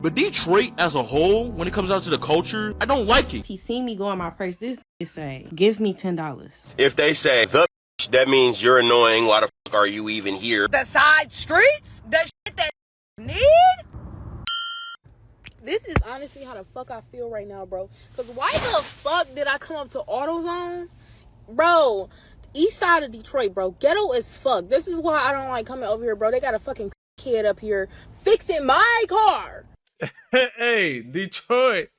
But Detroit as a whole, when it comes down to the culture, I don't like it. He seen me go in my purse. This is say, give me $10. If they say the that means you're annoying. Why the fuck are you even here? The side streets? The shit that need? This is honestly how the fuck I feel right now, bro. Because why the fuck did I come up to AutoZone? Bro, east side of Detroit, bro. Ghetto as fuck. This is why I don't like coming over here, bro. They got a fucking kid up here fixing my car. Hey, Detroit.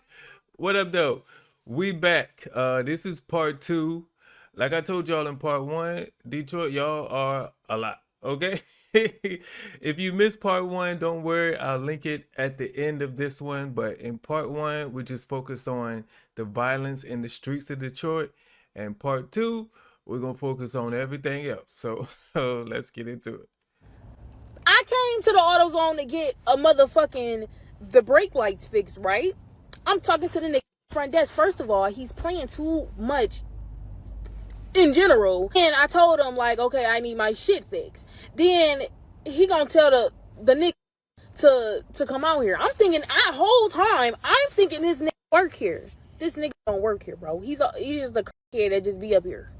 What up, though? We back. This is part 2. Like I told y'all in part 1, Detroit, y'all are a lot. Okay? If you missed part 1, don't worry. I'll link it at the end of this one. But in part 1, we just focus on the violence in the streets of Detroit. And part 2, we're going to focus on everything else. So let's get into it. I came to the AutoZone to get a motherfucking the brake lights fixed, right? I'm talking to the nigga front desk. First of all, he's playing too much in general. And I told him, like, okay, I need my shit fixed. Then he gonna tell the nigga to come out here. I'm thinking, whole time, I'm thinking this nigga work here. This nigga don't work here, bro. He's just a kid that just be up here.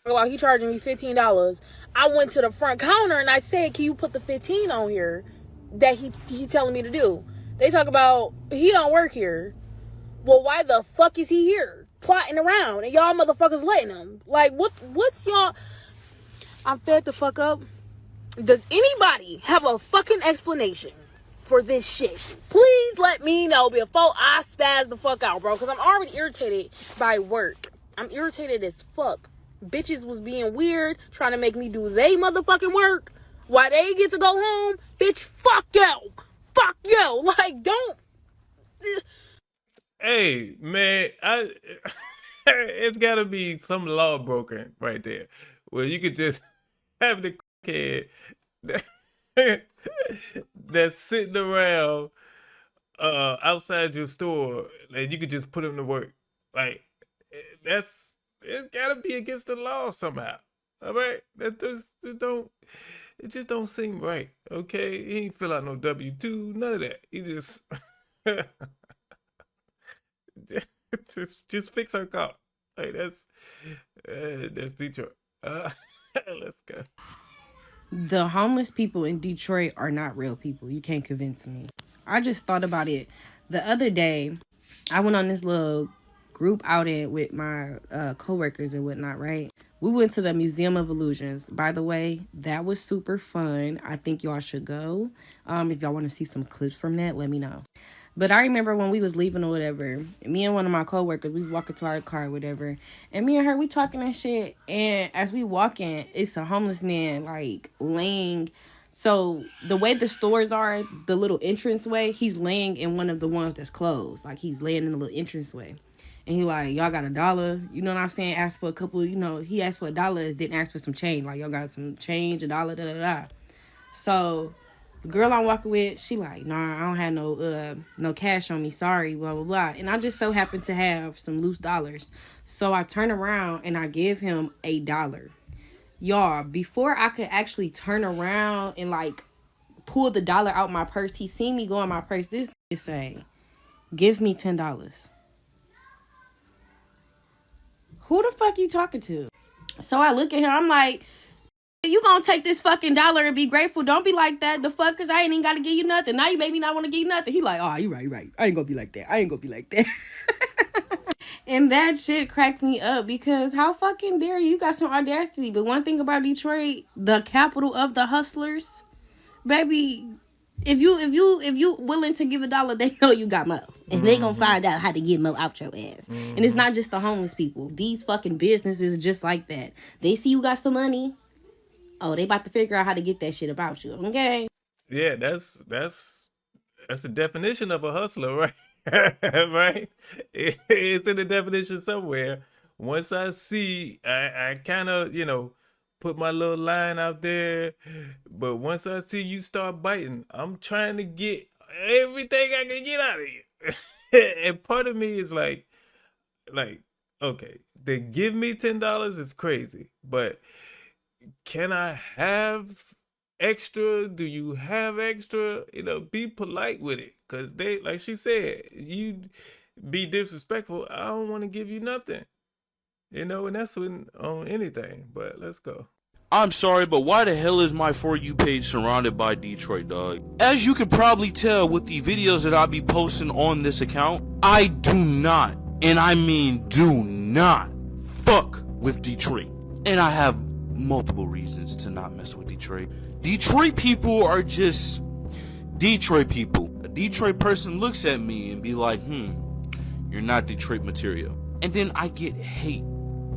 While he charging me $15, I went to the front counter and I said, can you put the 15 on here that he telling me to do? They talk about he don't work here. Well, why the fuck is he here plotting around and y'all motherfuckers letting him? Like, what's y'all? I'm fed the fuck up. Does anybody have a fucking explanation for this shit? Please let me know before I spaz the fuck out, bro, because I'm already irritated by work. I'm irritated as fuck. Bitches was being weird, trying to make me do they motherfucking work while they get to go home. Bitch, fuck you. Fuck you. Like, don't. Hey, man, it's got to be some law broken right there where you could just have the kid that's sitting around outside your store and you could just put him to work. Like, it's got to be against the law somehow. All right? It just don't seem right. Okay? He ain't fill out no W-2, none of that. He just just fix her car. Like, that's Detroit. Let's go. The homeless people in Detroit are not real people. You can't convince me. I just thought about it the other day. I went on this little group outing with my coworkers and whatnot, right? We went to the Museum of Illusions. By the way, that was super fun. I think y'all should go. If y'all want to see some clips from that, let me know. But I remember when we was leaving or whatever, me and one of my coworkers, we was walking to our car or whatever, and me and her, we talking and shit, and as we walking, it's a homeless man, like, laying. So the way the stores are, the little entranceway, he's laying in one of the ones that's closed. Like, he's laying in the little entranceway. And he like, y'all got $1? You know what I'm saying? Asked for a couple, he asked for $1, didn't ask for some change. Like, y'all got some change, $1, da-da-da. So the girl I'm walking with, she like, nah, I don't have no cash on me. Sorry, blah, blah, blah. And I just so happen to have some loose dollars. So I turn around and I give him $1. Y'all, before I could actually turn around and, like, pull the dollar out my purse, he seen me go in my purse. This is saying, give me $10. Who the fuck you talking to? So I look at him, I'm like, you gonna take this fucking $1 and be grateful? Don't be like that. The fuck, cause I ain't even gotta give you nothing. Now you made me not want to give you nothing. He like, oh, you right. I ain't gonna be like that. And that shit cracked me up because how fucking dare you? You got some audacity. But one thing about Detroit, the capital of the hustlers, baby, if you willing to give $1, they know you got mo. And they gonna find out how to get mo out your ass. And it's not just the homeless people. These fucking businesses just like that. They see you got some money. Oh, they about to figure out how to get that shit about you. Okay? Yeah, that's the definition of a hustler, right? Right? It's in the definition somewhere. Once I see, I kind of, put my little line out there. But once I see you start biting, I'm trying to get everything I can get out of you. And part of me is like, okay, they give me $10 is crazy, but can I have extra? Do you have extra? Be polite with it, because they, like she said, you be disrespectful, I don't want to give you nothing. And that's on anything. But let's go. I'm sorry, but why the hell is my For You page surrounded by Detroit, dog? As you can probably tell with the videos that I'll be posting on this account, I do not, and I mean do not, fuck with Detroit. And I have multiple reasons to not mess with Detroit. Detroit people are just Detroit people. A Detroit person looks at me and be like, you're not Detroit material. And then I get hate.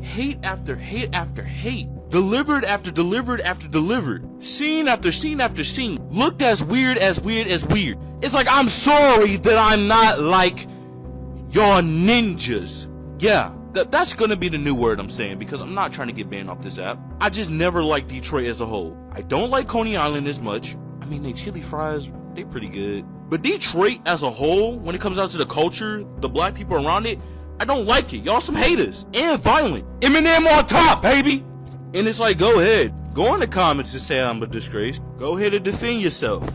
Hate after hate after hate. Delivered after delivered after delivered. Scene after scene after scene. Looked as weird as weird as weird. It's like, I'm sorry that I'm not like y'all ninjas. Yeah, that's gonna be the new word I'm saying, because I'm not trying to get banned off this app. I just never liked Detroit as a whole. I don't like Coney Island as much. I mean, they chili fries, they pretty good. But Detroit as a whole, when it comes out to the culture, the black people around it, I don't like it. Y'all some haters and violent. Eminem on top, baby. And it's like, go ahead. Go in the comments and say I'm a disgrace. Go ahead and defend yourself.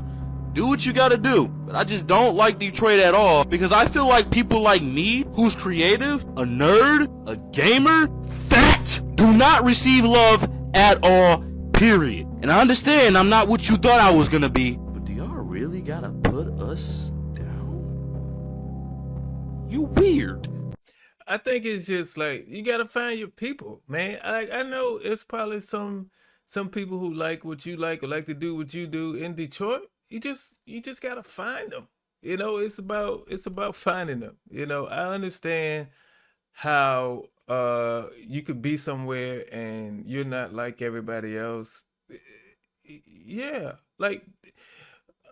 Do what you gotta do. But I just don't like Detroit at all, because I feel like people like me, who's creative, a nerd, a gamer, fat, do not receive love at all, period. And I understand I'm not what you thought I was gonna be. But do y'all really gotta put us down? You weird. I think it's just like, you gotta find your people, man. I know it's probably some people who like what you like or like to do what you do in Detroit. You just gotta find them. It's about finding them. I understand how you could be somewhere and you're not like everybody else. Yeah, like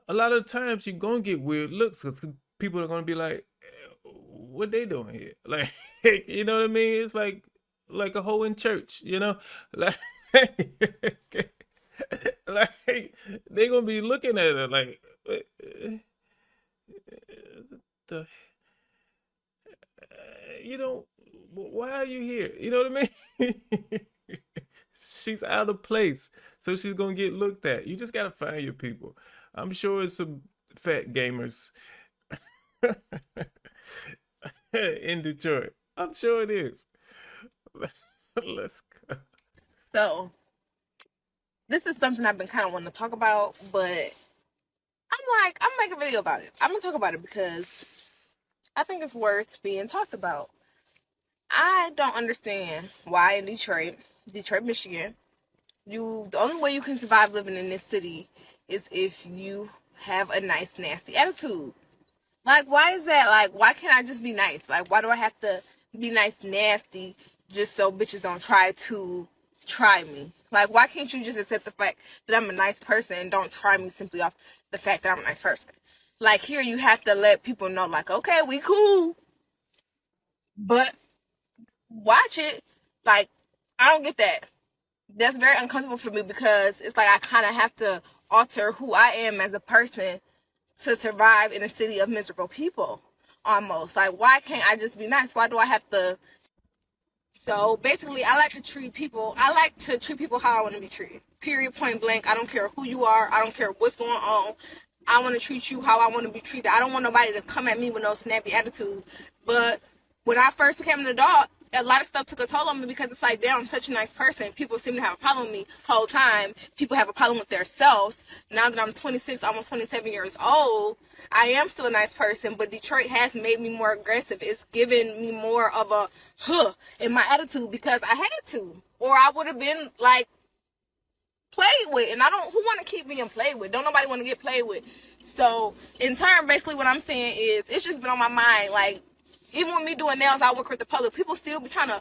a lot of times you're gonna get weird looks because people are gonna be like, what they doing here? Like, you know what I mean? It's like a hoe in church, like, like they gonna be looking at her like, the, why are you here? You know what I mean? She's out of place, so she's gonna get looked at. You just gotta find your people. I'm sure it's some fat gamers in Detroit. I'm sure it is. Let's go. So, this is something I've been kind of wanting to talk about, but I'm gonna make a video about it. I'm gonna talk about it because I think it's worth being talked about. I don't understand why in Detroit, Michigan, the only way you can survive living in this city is if you have a nice, nasty attitude. Like, why is that? Like, why can't I just be nice? Like, why do I have to be nice, nasty, just so bitches don't try me? Like, why can't you just accept the fact that I'm a nice person and don't try me simply off the fact that I'm a nice person? Like, here you have to let people know, like, okay, we cool, but watch it. Like, I don't get that. That's very uncomfortable for me, because it's like I kind of have to alter who I am as a person to survive in a city of miserable people, almost. Like, why can't I just be nice? Why do I have to? So basically, I like to treat people how I want to be treated. Period, point blank. I don't care who you are. I don't care what's going on. I want to treat you how I want to be treated. I don't want nobody to come at me with no snappy attitude. But when I first became an adult, a lot of stuff took a toll on me, because it's like, damn, I'm such a nice person. People seem to have a problem with me the whole time. People have a problem with themselves. Now that I'm 26, almost 27 years old, I am still a nice person, but Detroit has made me more aggressive. It's given me more of a in my attitude, because I had to, or I would have been like played with. And who want to keep being played with? Don't nobody want to get played with. So in turn, basically what I'm saying is, it's just been on my mind. Like, even with me doing nails, I work with the public. People still be trying to,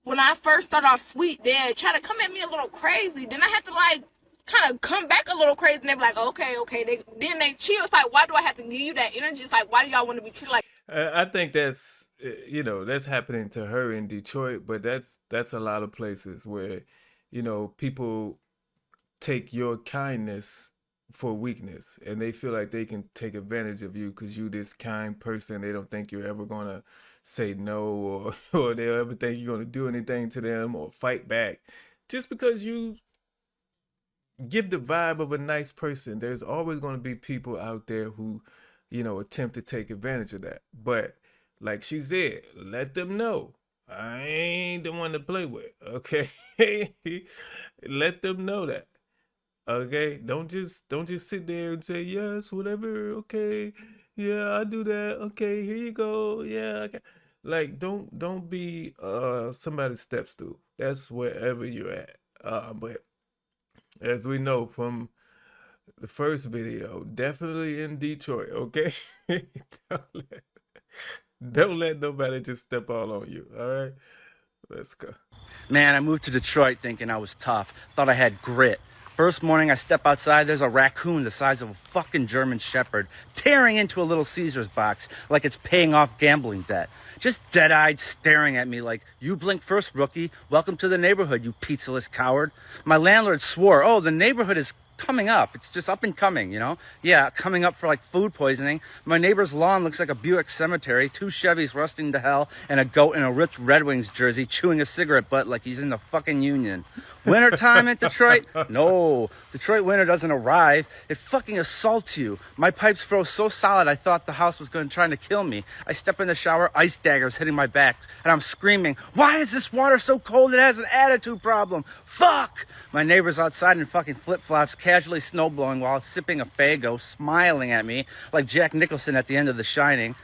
when I first start off sweet, they'd try to come at me a little crazy. Then I have to like kind of come back a little crazy, and they be like, okay. Then they chill. It's like, why do I have to give you that energy? It's like, why do y'all want to be treated like? I think that's that's happening to her in Detroit, but that's a lot of places where people take your kindness for weakness, and they feel like they can take advantage of you because you this kind person. They don't think you're ever gonna say no, or they'll ever think you're gonna do anything to them or fight back, just because you give the vibe of a nice person. There's always going to be people out there who, attempt to take advantage of that. But like she said, let them know I ain't the one to play with. Okay, let them know that. Okay, don't just sit there and say yes, whatever. Okay, yeah, I do that. Okay, here you go. Yeah, okay. Like don't be somebody's step stool. That's wherever you're at. But as we know from the first video, definitely in Detroit. Okay, don't let, don't let nobody just step all on you. All right, let's go. Man, I moved to Detroit thinking I was tough. Thought I had grit. First morning I step outside, there's a raccoon the size of a fucking German Shepherd tearing into a Little Caesars box like it's paying off gambling debt. Just dead-eyed staring at me like, you blink first, rookie. Welcome to the neighborhood, you pizzaless coward. My landlord swore, oh, the neighborhood is coming up. It's just up and coming, Yeah, coming up for like food poisoning. My neighbor's lawn looks like a Buick cemetery, 2 Chevys rusting to hell, and a goat in a ripped Red Wings jersey chewing a cigarette butt like he's in the fucking union. Wintertime in Detroit? No, Detroit winter doesn't arrive. It fucking assaults you. My pipes froze so solid I thought the house was trying to kill me. I step in the shower, ice daggers hitting my back, and I'm screaming, why is this water so cold it has an attitude problem? Fuck! My neighbor's outside in fucking flip-flops, casually snowblowing while sipping a Faygo, smiling at me like Jack Nicholson at the end of The Shining.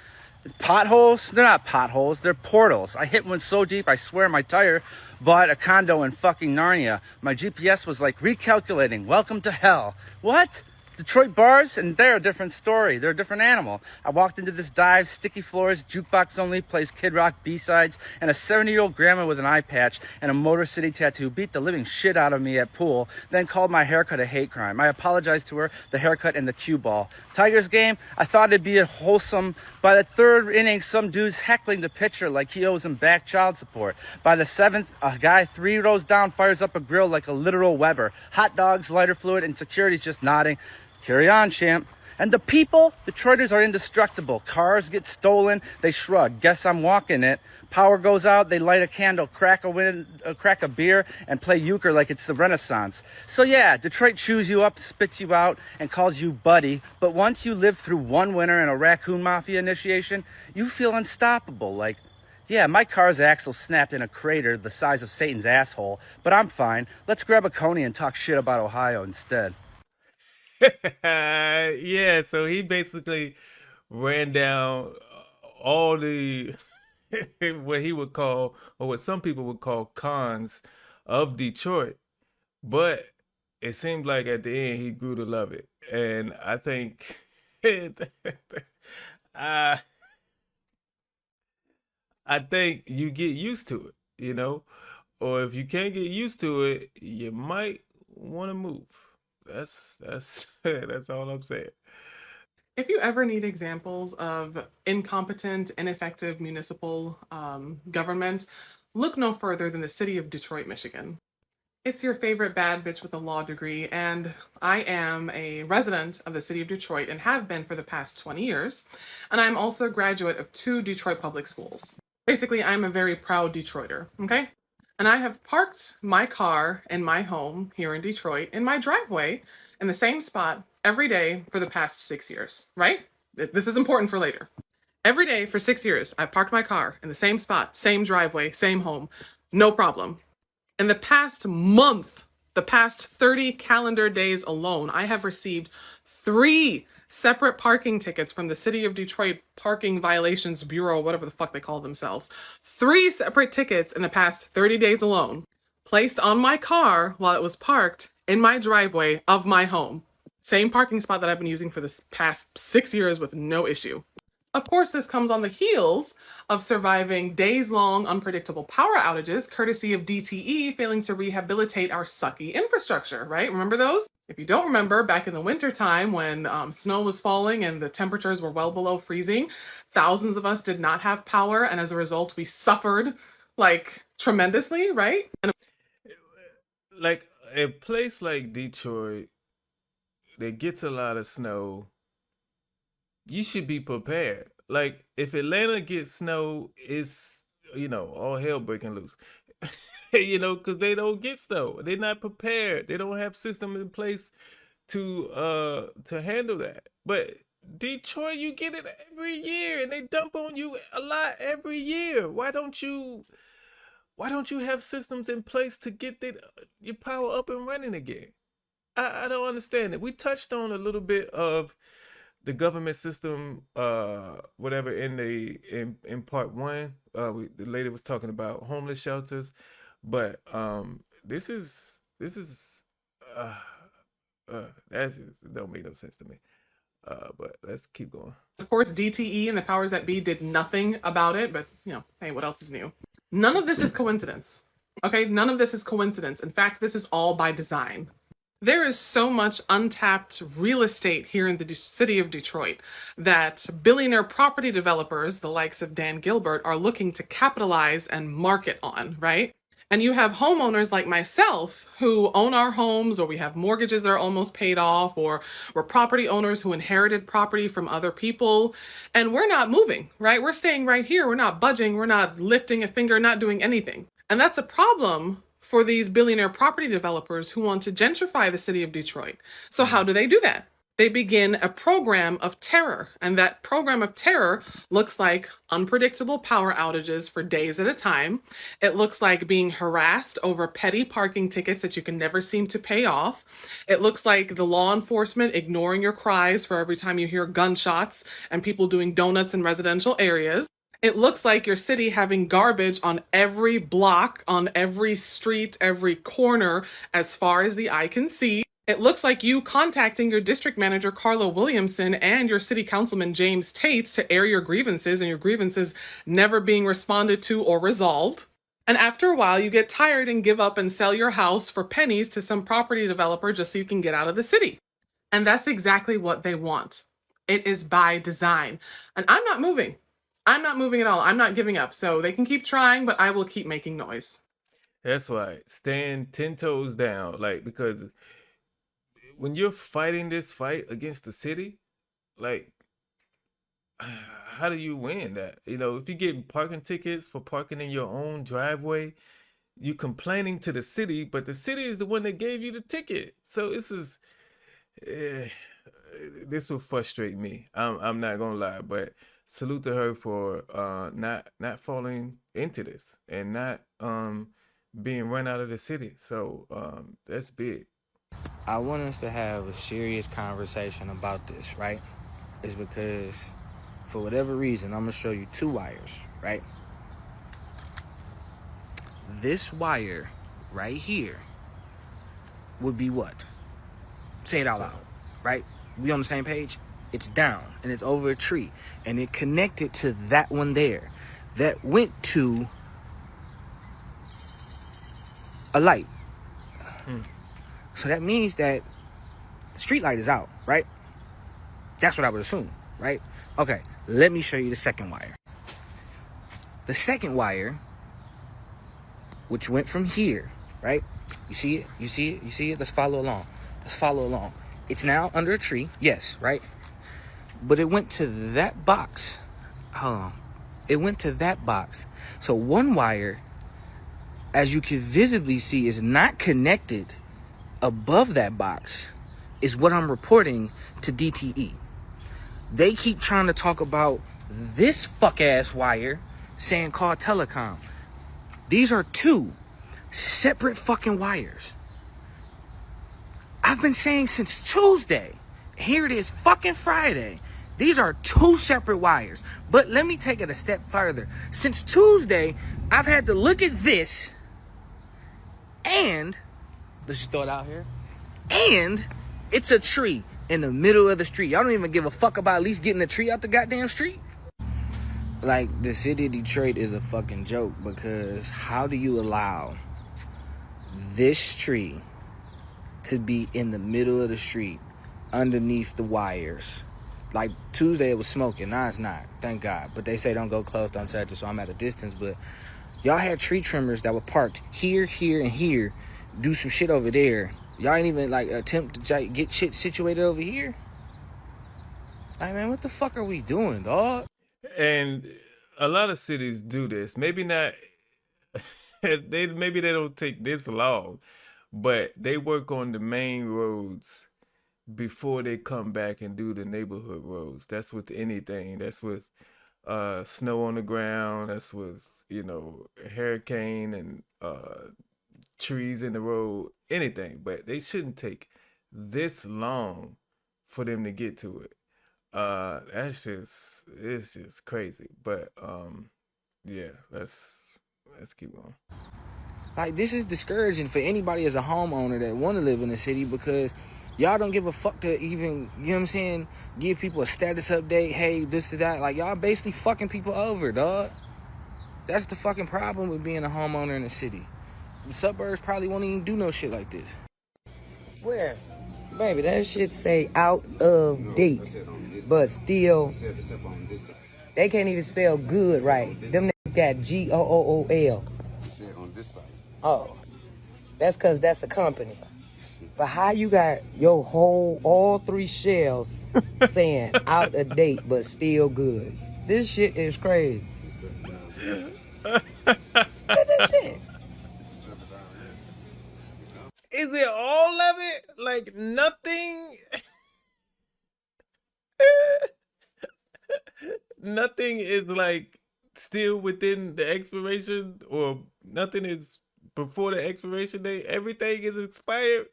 Potholes? They're not potholes, they're portals. I hit one so deep I swear my tire bought a condo in fucking Narnia. My GPS was like recalculating, welcome to hell. What? Detroit bars? And they're a different story. They're a different animal. I walked into this dive, sticky floors, jukebox only, plays Kid Rock B-sides, and a 70-year-old grandma with an eye patch and a Motor City tattoo beat the living shit out of me at pool, then called my haircut a hate crime. I apologized to her, the haircut, and the cue ball. Tigers game, I thought it'd be a wholesome. By the 3rd inning, some dude's heckling the pitcher like he owes him back child support. By the 7th, a guy 3 rows down fires up a grill like a literal Weber. Hot dogs, lighter fluid, and security's just nodding. Carry on, champ. And the people, Detroiters are indestructible. Cars get stolen, they shrug. Guess I'm walking it. Power goes out, they light a candle, crack a beer, and play euchre like it's the Renaissance. So yeah, Detroit chews you up, spits you out, and calls you buddy. But once you live through one winter and a raccoon mafia initiation, you feel unstoppable. Like, yeah, my car's axle snapped in a crater the size of Satan's asshole, but I'm fine. Let's grab a coney and talk shit about Ohio instead. Yeah, so he basically ran down all the what he would call, or what some people would call, cons of Detroit. But it seemed like at the end he grew to love it. And I think I I think you get used to it. Or if you can't get used to it, you might want to move. That's that's all I'm saying. If you ever need examples of incompetent, ineffective municipal government, look no further than the city of Detroit, Michigan. It's your favorite bad bitch with a law degree, and I am a resident of the city of Detroit and have been for the past 20 years. And I'm also a graduate of 2 Detroit public schools. Basically, I'm a very proud Detroiter, okay? And I have parked my car in my home here in Detroit in my driveway in the same spot every day for the past 6 years, right? This is important for later. Every day for 6 years, I parked my car in the same spot, same driveway, same home, no problem. In the past month, the past 30 calendar days alone, I have received 3 separate parking tickets from the City of Detroit Parking Violations Bureau, whatever the fuck they call themselves. 3 separate tickets in the past 30 days alone, placed on my car while it was parked in my driveway of my home. Same parking spot that I've been using for the past 6 years with no issue. Of course, this comes on the heels of surviving days-long unpredictable power outages, courtesy of DTE failing to rehabilitate our sucky infrastructure, right? Remember those? If you don't remember, back in the wintertime when snow was falling and the temperatures were well below freezing, thousands of us did not have power, and as a result, we suffered, tremendously, right? And Like a place like Detroit that gets a lot of snow, you should be prepared. Like if Atlanta gets snow, it's all hell breaking loose. you know, because they don't get stuff. They're not prepared. They don't have systems in place to handle that. But Detroit, you get it every year, and they dump on you a lot every year. Why don't you have systems in place to get your power up and running again? I don't understand it. We touched on a little bit of the government system, whatever, in part one. The lady was talking about homeless shelters, but this is that's it don't make no sense to me. But let's keep going. Of course, DTE and the powers that be did nothing about it, but hey, what else is new? None of this is coincidence. Okay, none of this is coincidence. In fact, this is all by design. There is so much untapped real estate here in the city of Detroit that billionaire property developers, the likes of Dan Gilbert, are looking to capitalize and market on, right? And you have homeowners like myself who own our homes, or we have mortgages that are almost paid off, or we're property owners who inherited property from other people, and we're not moving, right? We're staying right here. We're not budging. We're not lifting a finger, not doing anything. And that's a problem for these billionaire property developers who want to gentrify the city of Detroit. So how do they do that? They begin a program of terror. And that program of terror looks like unpredictable power outages for days at a time. It looks like being harassed over petty parking tickets that you can never seem to pay off. It looks like the law enforcement ignoring your cries for every time you hear gunshots and people doing donuts in residential areas. It looks like your city having garbage on every block, on every street, every corner, as far as the eye can see. It looks like you contacting your district manager, Carla Williamson, and your city councilman, James Tate, to air your grievances, and your grievances never being responded to or resolved. And after a while, you get tired and give up and sell your house for pennies to some property developer just so you can get out of the city. And that's exactly what they want. It is by design. And I'm not moving. I'm not moving at all. I'm not giving up. So they can keep trying, but I will keep making noise. That's why. Stand 10 toes down. Like, because when you're fighting this fight against the city, like, how do you win that? You know, if you're getting parking tickets for parking in your own driveway, you complaining to the city, but the city is the one that gave you the ticket. So this will frustrate me. I'm not gonna lie, but salute to her for not falling into this and not being run out of the city. So that's big. I want us to have a serious conversation about this, right? It's because for whatever reason, I'm gonna show you two wires, right? This wire right here would be what? Say it out loud, right? We on the same page? It's down and it's over a tree and it connected to that one there that went to a light. So that means that the street light is out, right? That's what I would assume, right? Okay, let me show you the second wire. The second wire, which went from here, right? You see it? You see it? You see it? Let's follow along. Let's follow along. It's now under a tree, yes, right? But it went to that box. Hold on. It went to that box. So one wire, as you can visibly see, is not connected above that box, is what I'm reporting to DTE. They keep trying to talk about this fuck-ass wire, saying call telecom. These are two separate fucking wires. I've been saying since Tuesday. Here it is, fucking Friday. These are two separate wires. But let me take it a step further. Since Tuesday, I've had to look at this and, let's just throw it out here, and it's a tree in the middle of the street. Y'all don't even give a fuck about at least getting the tree out the goddamn street. Like, the city of Detroit is a fucking joke, because how do you allow this tree to be in the middle of the street underneath the wires? Like, Tuesday it was smoking. Now it's not, thank God. But they say don't go close, don't touch it, so I'm at a distance. But y'all had tree trimmers that were parked here, here, and here, do some shit over there. Y'all ain't even, like, attempt to get shit situated over here? Like, man, what the fuck are we doing, dog? And a lot of cities do this. Maybe not maybe they don't take this long, but they work on the main roads before they come back and do the neighborhood roads. That's with anything. That's with snow on the ground. That's with, hurricane and trees in the road, anything. But they shouldn't take this long for them to get to it. It's just crazy. But yeah, let's keep going. Like, this is discouraging for anybody as a homeowner that want to live in the city, because y'all don't give a fuck to even, you know what I'm saying, give people a status update. Hey, this to that. Like, y'all basically fucking people over, dog. That's the fucking problem with being a homeowner in the city. The suburbs probably won't even do no shit like this. Where? Baby, that shit say out of date, but still, they can't even spell good right. Them niggas got Gool. Oh, that's because that's a company. But how you got your all three shells saying out of date, but still good? This shit is crazy. Look at this shit. Is it all of it? Like nothing? Nothing is like still within the expiration, or nothing is before the expiration date. Everything is expired.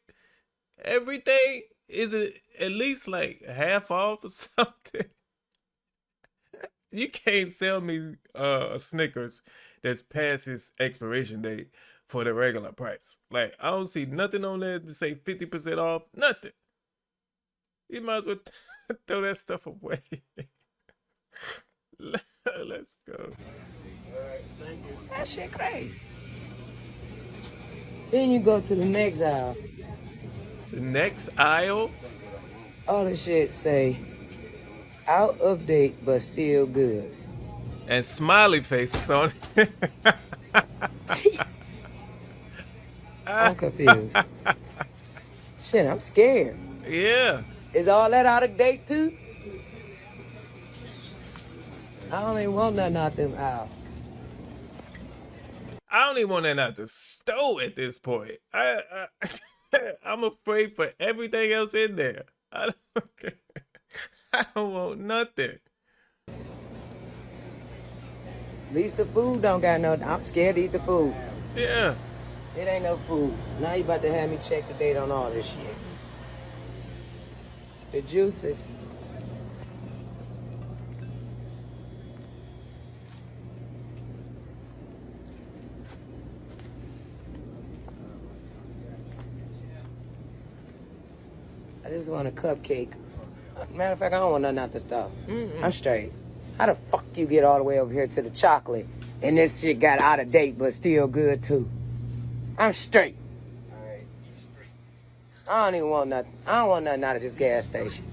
Everything is at least like half off or something. You can't sell me a Snickers that's past its expiration date for the regular price. Like, I don't see nothing on there to say 50% off. Nothing. You might as well throw that stuff away. Let's go. That shit crazy. Then you go to the next aisle. The next aisle? All the shit say out of date, but still good. And smiley faces on it. I'm confused. Shit, I'm scared. Yeah. Is all that out of date too? I don't even want nothing out them aisles. I don't even want that out the stove at this point. I'm afraid for everything else in there. I don't want nothing. At least the food don't got no. I'm scared to eat the food. Yeah. It ain't no food. Now you about to have me check the date on all this shit. The juices. I just want a cupcake. Matter of fact, I don't want nothing out the stuff. I'm straight. How the fuck you get all the way over here to the chocolate and this shit got out of date but still good too? I'm straight. I don't even want nothing. I don't want nothing out of this gas station.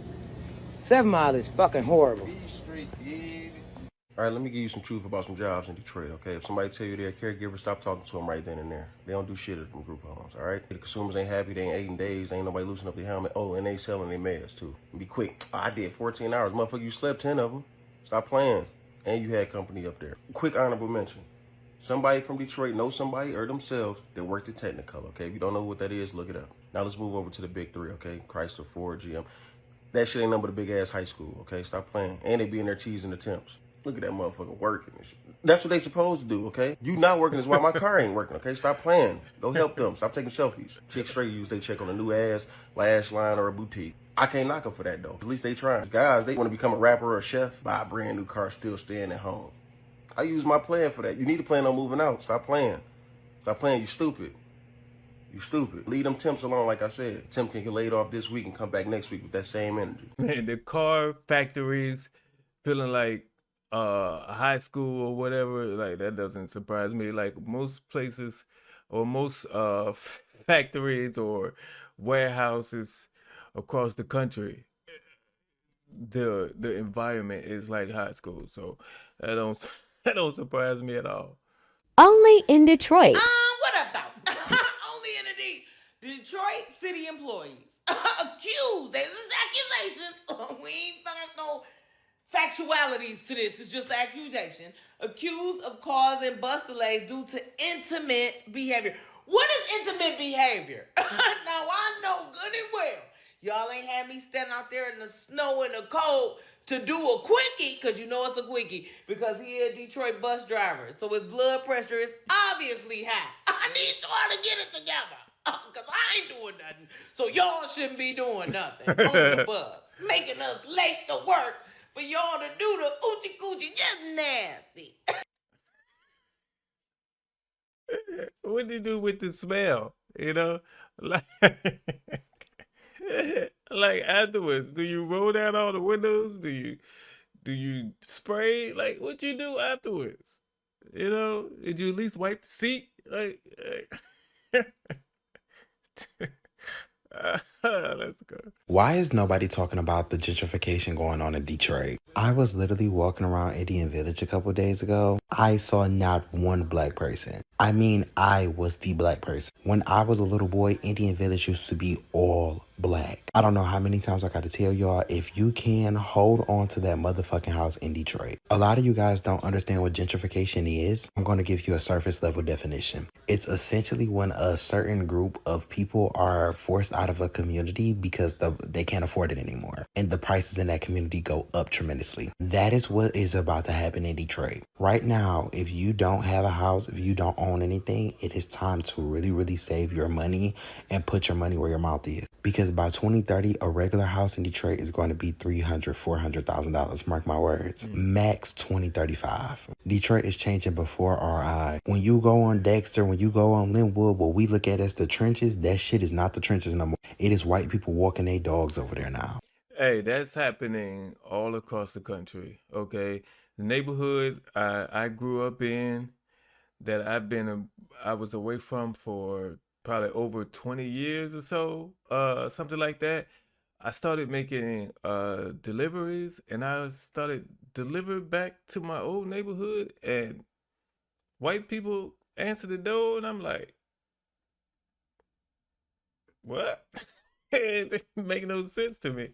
7 Mile is fucking horrible. All right, let me give you some truth about some jobs in Detroit, okay? If somebody tell you they're a caregiver, stop talking to them right then and there. They don't do shit at them group homes, all right? The consumers ain't happy, they ain't 8 days, ain't nobody loosening up their helmet. Oh, and they selling their meds, too. And be quick. Oh, I did 14 hours. Motherfucker, you slept 10 of them. Stop playing. And you had company up there. Quick honorable mention. Somebody from Detroit knows somebody or themselves that worked at Technicolor, okay? If you don't know what that is, look it up. Now let's move over to the big three, okay? Chrysler, Ford, GM. That shit ain't nothing but a big-ass high school, okay? Stop playing. And they be in there teasing the temps. Look at that motherfucker working and shit. That's what they supposed to do, okay? You not working is why my car ain't working, okay? Stop playing. Go help them. Stop taking selfies. Chicks straight use they check on a new ass, lash line, or a boutique. I can't knock them for that, though. At least they trying. Guys, they want to become a rapper or a chef, buy a brand new car, still staying at home. I use my plan for that. You need to plan on moving out. Stop playing. Stop playing. You stupid. You stupid. Leave them temps alone, like I said. Tim can get laid off this week and come back next week with that same energy. Man, the car factories feeling like high school or whatever, like that doesn't surprise me. Like most places or most factories or warehouses across the country, the environment is like high school. So that don't surprise me at all. Only in Detroit. What up, though? Only in the Detroit city employees accused. There's accusations. We ain't found no factualities to this. It's just accusation. Accused of causing bus delays due to intimate behavior. What is intimate behavior? Now I know good and well y'all ain't had me stand out there in the snow and the cold to do a quickie, because you know it's a quickie, because he a Detroit bus driver. So his blood pressure is obviously high. I need y'all to get it together. Because I ain't doing nothing. So y'all shouldn't be doing nothing on the bus. Making us late to work for y'all to do the oochie coochie. Just nasty. What do you do with the smell? You know, like, like afterwards, do you roll down all the windows? Do you spray? Like, what you do afterwards? You know, did you at least wipe the seat? Like, let's go. Why is nobody talking about the gentrification going on in Detroit? I was literally walking around Indian Village a couple days ago. I saw not one black person. I mean, I was the black person. When I was a little boy, Indian Village used to be all black. I don't know how many times I got to tell y'all, if you can, hold on to that motherfucking house in Detroit. A lot of you guys don't understand what gentrification is. I'm going to give you a surface level definition. It's essentially when a certain group of people are forced out of a community because they can't afford it anymore, and the prices in that community go up tremendously. That is what is about to happen in Detroit. Right now, if you don't have a house, if you don't own anything, it is time to really, really save your money and put your money where your mouth is. Because by 2030, a regular house in Detroit is going to be $300,000, $400,000. Mark my words. Max 2035. Detroit is changing before our eye. When you go on Dexter, when you go on Linwood, what we look at as the trenches, that shit is not the trenches no more. It is white people walking their dogs over there now. Hey, that's happening all across the country. Okay, the neighborhood I grew up in, that I was away from for probably over 20 years or so, something like that. I started making deliveries, and I started delivering back to my old neighborhood, and white people answer the door, and I'm like, what? It didn't make no sense to me.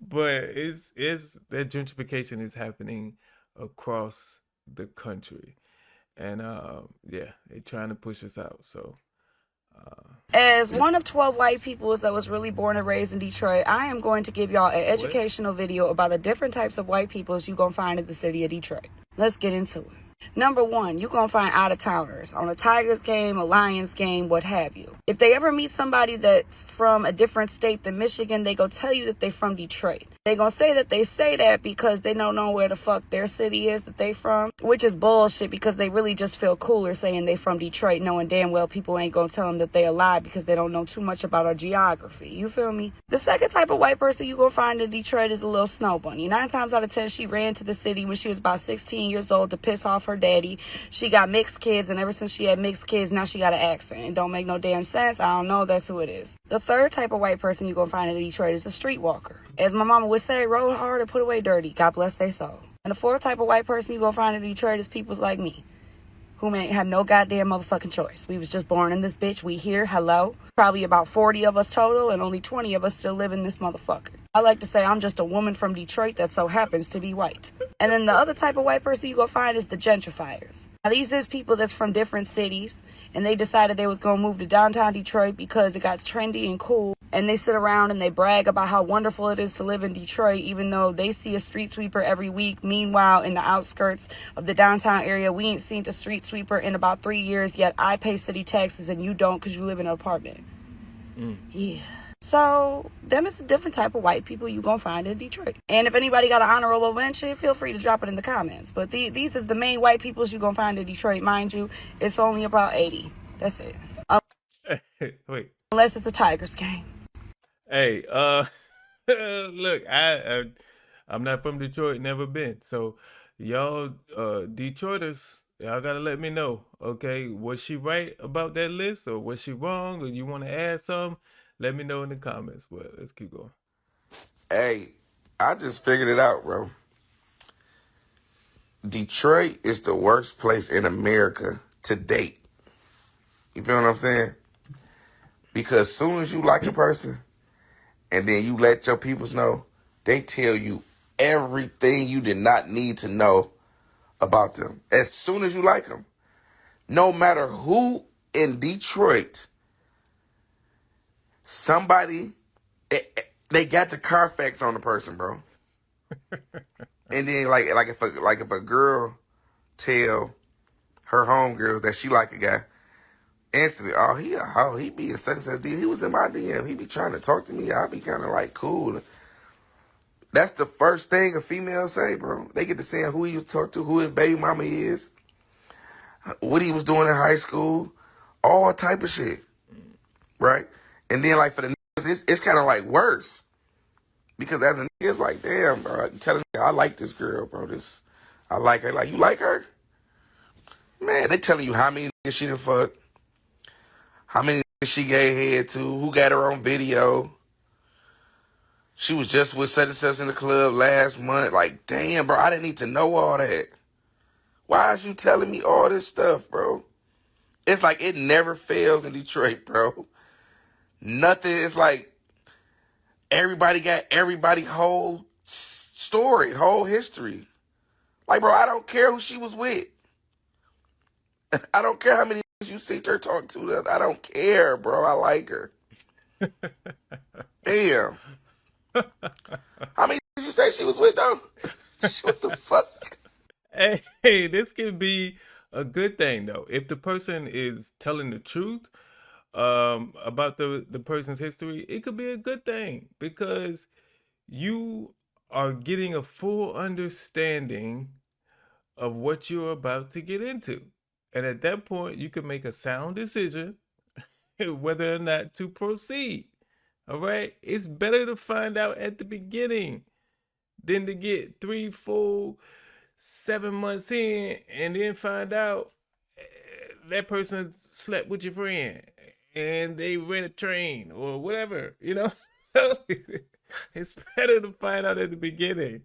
But it's that gentrification is happening across the country, and yeah, they're trying to push us out. So As one of 12 white peoples that was really born and raised in Detroit, I am going to give y'all an educational video about the different types of white peoples you're going to find in the city of Detroit. Let's get into it. Number one, you're going to find out-of-towners on a Tigers game, a Lions game, what have you. If they ever meet somebody that's from a different state than Michigan, they go tell you that they from Detroit. They gonna say that they say that because they don't know where the fuck their city is that they from, which is bullshit, because they really just feel cooler saying they from Detroit, knowing damn well people ain't gonna tell them that they alive because they don't know too much about our geography. You feel me? The second type of white person you gonna find in Detroit is a little snow bunny. 9 times out of 10, she ran to the city when she was about 16 years old to piss off her daddy. She got mixed kids, and ever since she had mixed kids, now she got an accent. It don't make no damn sense. I don't know. That's who it is. The third type of white person you gonna find in Detroit is a streetwalker. As my mama would say, roll hard and put away dirty. God bless their soul. And the fourth type of white person you gonna find in Detroit is peoples like me, who ain't have no goddamn motherfucking choice. We was just born in this bitch. We here. Hello. Probably about 40 of us total, and only 20 of us still live in this motherfucker. I like to say I'm just a woman from Detroit that so happens to be white. And then the other type of white person you gonna find is the gentrifiers. Now, these is people that's from different cities, and they decided they was gonna move to downtown Detroit because it got trendy and cool. And they sit around and they brag about how wonderful it is to live in Detroit, even though they see a street sweeper every week. Meanwhile, in the outskirts of the downtown area, we ain't seen a street sweeper in about 3 years, yet I pay city taxes and you don't because you live in an apartment. Yeah. So, them is a different type of white people you gonna find in Detroit. And if anybody got an honorable mention, feel free to drop it in the comments. But these is the main white peoples you gonna find in Detroit. Mind you, it's only about 80. That's it. wait. Unless it's a Tigers game. Hey, look, I'm not from Detroit, never been. So y'all Detroiters, y'all gotta let me know, okay? Was she right about that list, or was she wrong, or you want to add something? Let me know in the comments. Well, let's keep going. Hey, I just figured it out, bro. Detroit is the worst place in America to date. You feel what I'm saying? Because as soon as you like a person, and then you let your peoples know, they tell you everything you did not need to know about them as soon as you like them. No matter who in Detroit, somebody, they got the Carfax on the person, bro. And then like if a girl tell her homegirls that she like a guy, instantly, he be a such and such deal. He was in my DM. He be trying to talk to me. I be kind of like cool. That's the first thing a female say, bro. They get to saying who he was talking to, who his baby mama is, what he was doing in high school, all type of shit, right? And then like for the niggas, it's kind of like worse because as a nigga, it's like, damn, bro, you telling me I like this girl, bro. I like her. Like, you like her? Man, they telling you how many niggas she done fucked, how many niggas she gave head to, who got her on video. She was just with such and such in the club last month. Like, damn, bro, I didn't need to know all that. Why is you telling me all this stuff, bro? It's like it never fails in Detroit, bro. Nothing. It's like everybody got everybody's whole story, whole history. Like, bro, I don't care who she was with. I don't care how many you see her talk to. I don't care, bro. I like her. Damn. How many did you say she was with, though? What the fuck? Hey, this can be a good thing, though. If the person is telling the truth about the person's history, it could be a good thing because you are getting a full understanding of what you're about to get into. And at that point, you can make a sound decision whether or not to proceed. All right? It's better to find out at the beginning than to get 3, 4, 7 months in and then find out that person slept with your friend and they rent a train or whatever, you know? It's better to find out at the beginning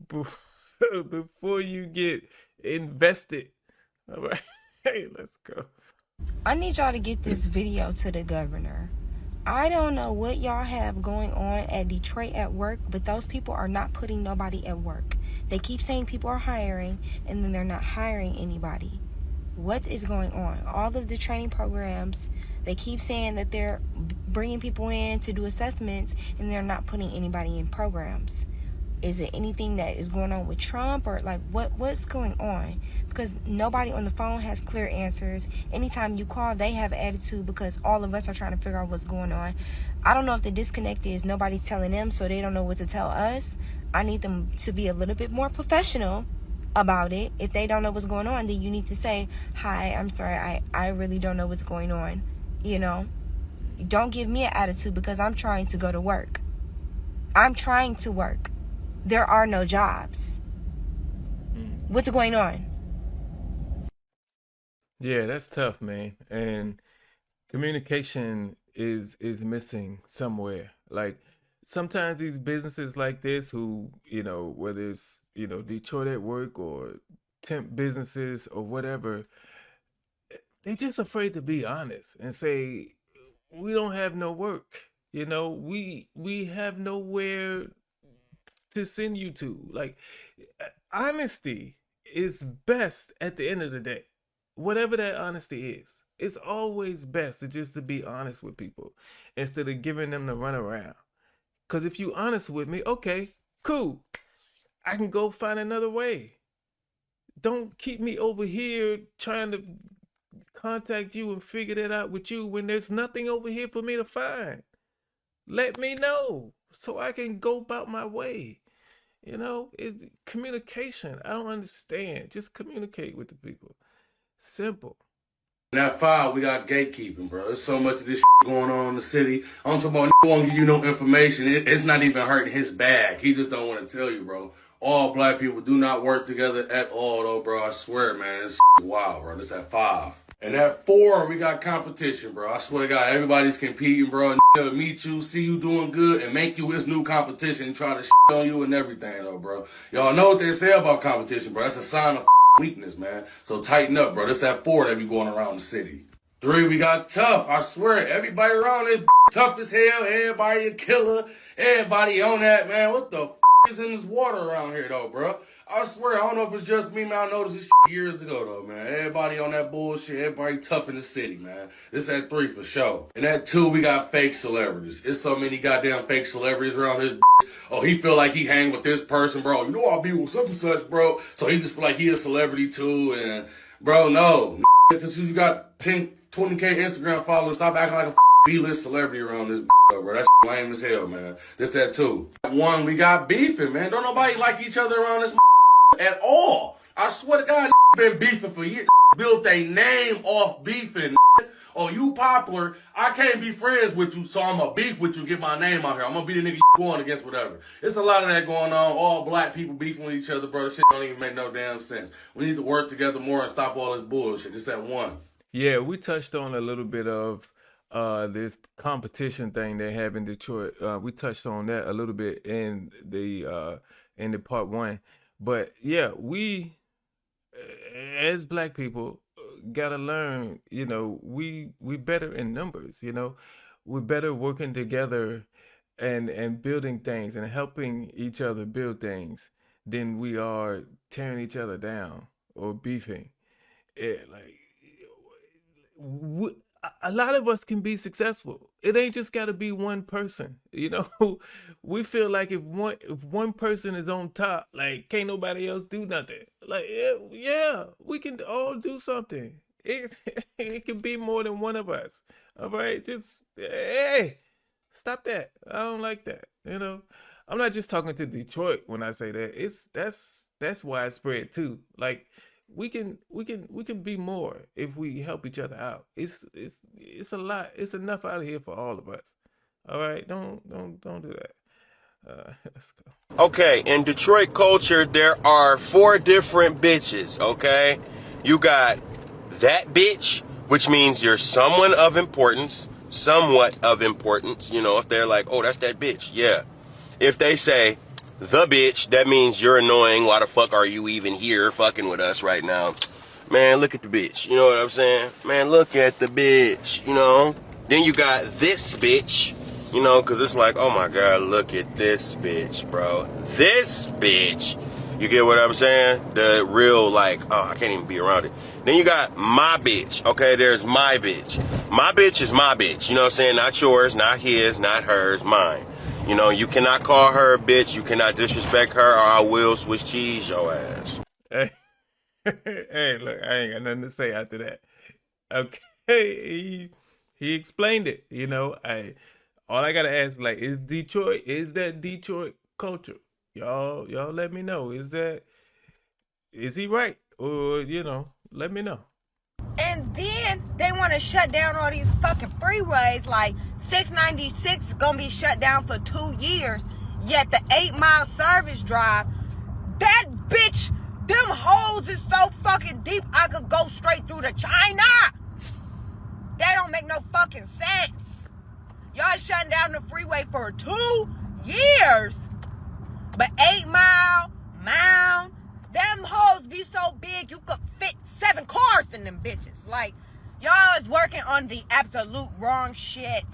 before you get invested. All right, hey, let's go. I need y'all to get this video to the governor. I don't know what y'all have going on at Detroit at work, but those people are not putting nobody at work. They keep saying people are hiring, and then they're not hiring anybody. What is going on? All of the training programs, they keep saying that they're bringing people in to do assessments, and they're not putting anybody in programs. Is it anything that is going on with Trump or like what's going on? Because nobody on the phone has clear answers. Anytime you call, they have attitude because all of us are trying to figure out what's going on. I don't know if the disconnect is nobody's telling them, so they don't know what to tell us. I need them to be a little bit more professional about it. If they don't know what's going on, then you need to say, hi, I'm sorry, I really don't know what's going on. You know, don't give me an attitude because I'm trying to go to work. I'm trying to work. There are no jobs. What's going on? Yeah, that's tough, man. And communication is missing somewhere. Like sometimes these businesses like this who, you know, whether it's, you know, Detroit at work or temp businesses or whatever, they're just afraid to be honest and say, we don't have no work. You know, we have nowhere to send you to. Like, honesty is best at the end of the day. Whatever that honesty is, it's always best to be honest with people instead of giving them the runaround. Because if you honest with me, okay, cool, I can go find another way. Don't keep me over here trying to contact you and figure that out with you when there's nothing over here for me to find. Let me know so I can go about my way. You know, it's communication. I don't understand. Just communicate with the people. Simple. In that file, we got gatekeeping, bro. There's so much of this going on in the city. I'm talking about won't give you no information. It's not even hurting his bag. He just don't want to tell you, bro. All black people do not work together at all, though, bro. I swear, man. It's wild, bro. This at 5. And at 4, we got competition, bro. I swear to God, everybody's competing, bro. And meet you, see you doing good, and make you his new competition and try to on you and everything, though, bro. Y'all know what they say about competition, bro. That's a sign of weakness, man. So tighten up, bro. This at 4 that be going around the city. 3, we got tough. I swear, everybody around is tough as hell. Everybody a killer. Everybody on that, man. What the is in this water around here, though, bro. I swear, I don't know if it's just me, man. I noticed this years ago, though, man. Everybody on that bullshit. Everybody tough in the city, man. This at 3 for sure. And at 2, we got fake celebrities. It's so many goddamn fake celebrities around this. Oh, he feel like he hang with this person, bro. You know I'll be with such and such, bro. So he just feel like he a celebrity too. And bro, no, because you got 10, 20K Instagram followers. Stop acting like a B-list celebrity around this, bro. That lame as hell, man. This that too. 1, we got beefing, man. Don't nobody like each other around this at all. I swear to God, been beefing for years. Built a name off beefing. Oh, you popular. I can't be friends with you, so I'm going to beef with you, get my name out here. I'm going to be the nigga going against whatever. It's a lot of that going on. All black people beefing with each other, bro. Shit don't even make no damn sense. We need to work together more and stop all this bullshit. It's that 1. Yeah, we touched on a little bit of this competition thing they have in Detroit. We touched on that a little bit in the part 1. But yeah, we as black people gotta learn, you know, we better in numbers, you know. We're better working together and building things and helping each other build things than we are tearing each other down or beefing. A lot of us can be successful. It ain't just got to be one person, you know. We feel like if one person is on top, like can't nobody else do nothing. Like yeah, we can all do something. It can be more than one of us. All right, just hey, stop that. I don't like that. You know, I'm not just talking to Detroit when I say that. That's widespread too. Like we can be more if we help each other out. It's a lot. It's enough out here for all of us. All right, don't do that. Let's go. Okay, in Detroit culture, there are 4 different bitches, okay? You got that bitch, which means you're someone of importance, somewhat of importance. You know, if they're like, oh, that's that bitch, yeah. If they say, the bitch, that means you're annoying. Why the fuck are you even here fucking with us right now? Man, look at the bitch. You know what I'm saying? Man, look at the bitch, you know? Then you got this bitch, you know, because it's like, oh my God, look at this bitch, bro. This bitch. You get what I'm saying? The real, like, oh, I can't even be around it. Then you got my bitch. Okay, there's my bitch. My bitch is my bitch. You know what I'm saying? Not yours, not his, not hers, mine. You know, you cannot call her a bitch. You cannot disrespect her, or I will Swiss cheese your ass. Hey, hey, look, I ain't got nothing to say after that. Okay, he explained it. You know, all I gotta ask, like, is that Detroit culture? Y'all let me know. Is he right? Or, you know, let me know. And then they want to shut down all these fucking freeways. Like 696 gonna be shut down for 2 years. Yet the 8-mile service drive, that bitch, them holes is so fucking deep I could go straight through to China. That don't make no fucking sense. Y'all shutting down the freeway for 2 years. But 8-mile, Mound, them hoes be so big you could fit 7 cars in them bitches. Like, y'all is working on the absolute wrong shit.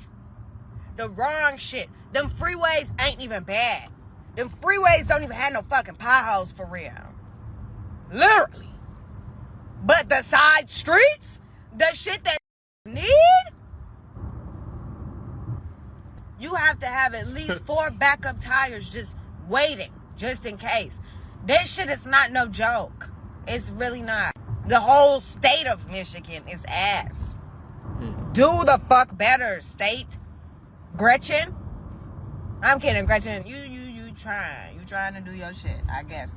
The wrong shit. Them freeways ain't even bad. Them freeways don't even have no fucking potholes for real. Literally. But the side streets, the shit that need, you have to have at least 4 backup tires just waiting, just in case. This shit is not no joke. It's really not. The whole state of Michigan is ass. Do the fuck better, state. Gretchen? I'm kidding, Gretchen. You trying. You trying to do your shit, I guess.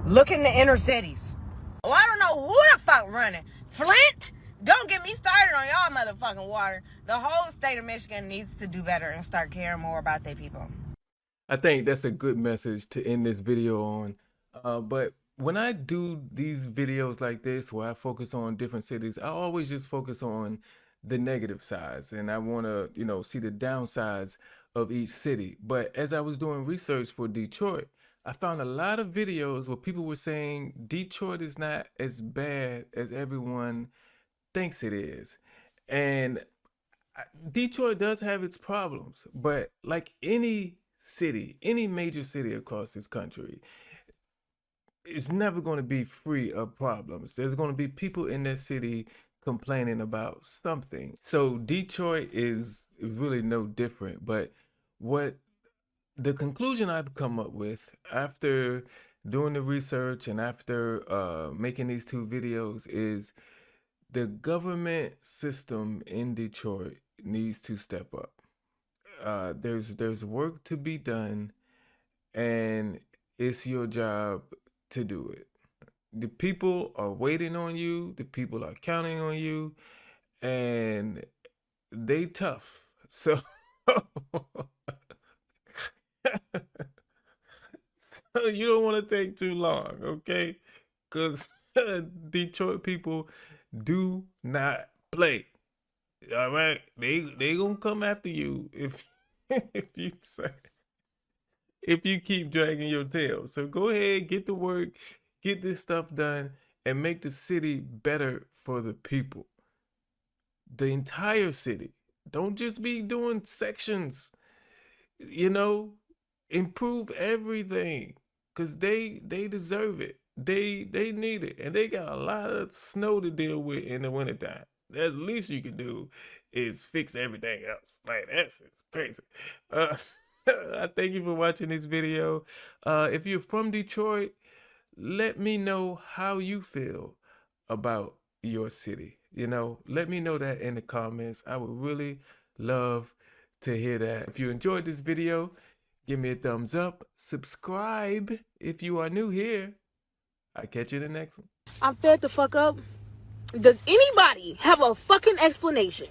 Look in the inner cities. Oh, I don't know who the fuck running. Flint? Don't get me started on y'all motherfucking water. The whole state of Michigan needs to do better and start caring more about their people. I think that's a good message to end this video on. But when I do these videos like this, where I focus on different cities, I always just focus on the negative sides, and I want to, you know, see the downsides of each city. But as I was doing research for Detroit, I found a lot of videos where people were saying Detroit is not as bad as everyone thinks it is. And Detroit does have its problems, but like any city, any major city across this country, it's never going to be free of problems. There's going to be people in that city complaining about something. So Detroit is really no different. But what the conclusion I've come up with after doing the research and after making these two videos is the government system in Detroit needs to step up. There's work to be done, and it's your job to do it. The people are waiting on you. The people are counting on you, and they tough. So, so you don't want to take too long, okay? Because Detroit people do not play. All right, they gonna come after you if if you keep dragging your tail. So go ahead, get to work, get this stuff done, and make the city better for the people. The entire city. Don't just be doing sections. You know, improve everything, cause they deserve it. They need it, and they got a lot of snow to deal with in the wintertime. That's the least you can do is fix everything else. Like, that's crazy. I thank you for watching this video. If you're from Detroit, let me know how you feel about your city. You know, let me know that in the comments. I would really love to hear that. If you enjoyed this video, give me a thumbs up. Subscribe if you are new here. I'll catch you in the next one. I'm fed the fuck up. Does anybody have a fucking explanation?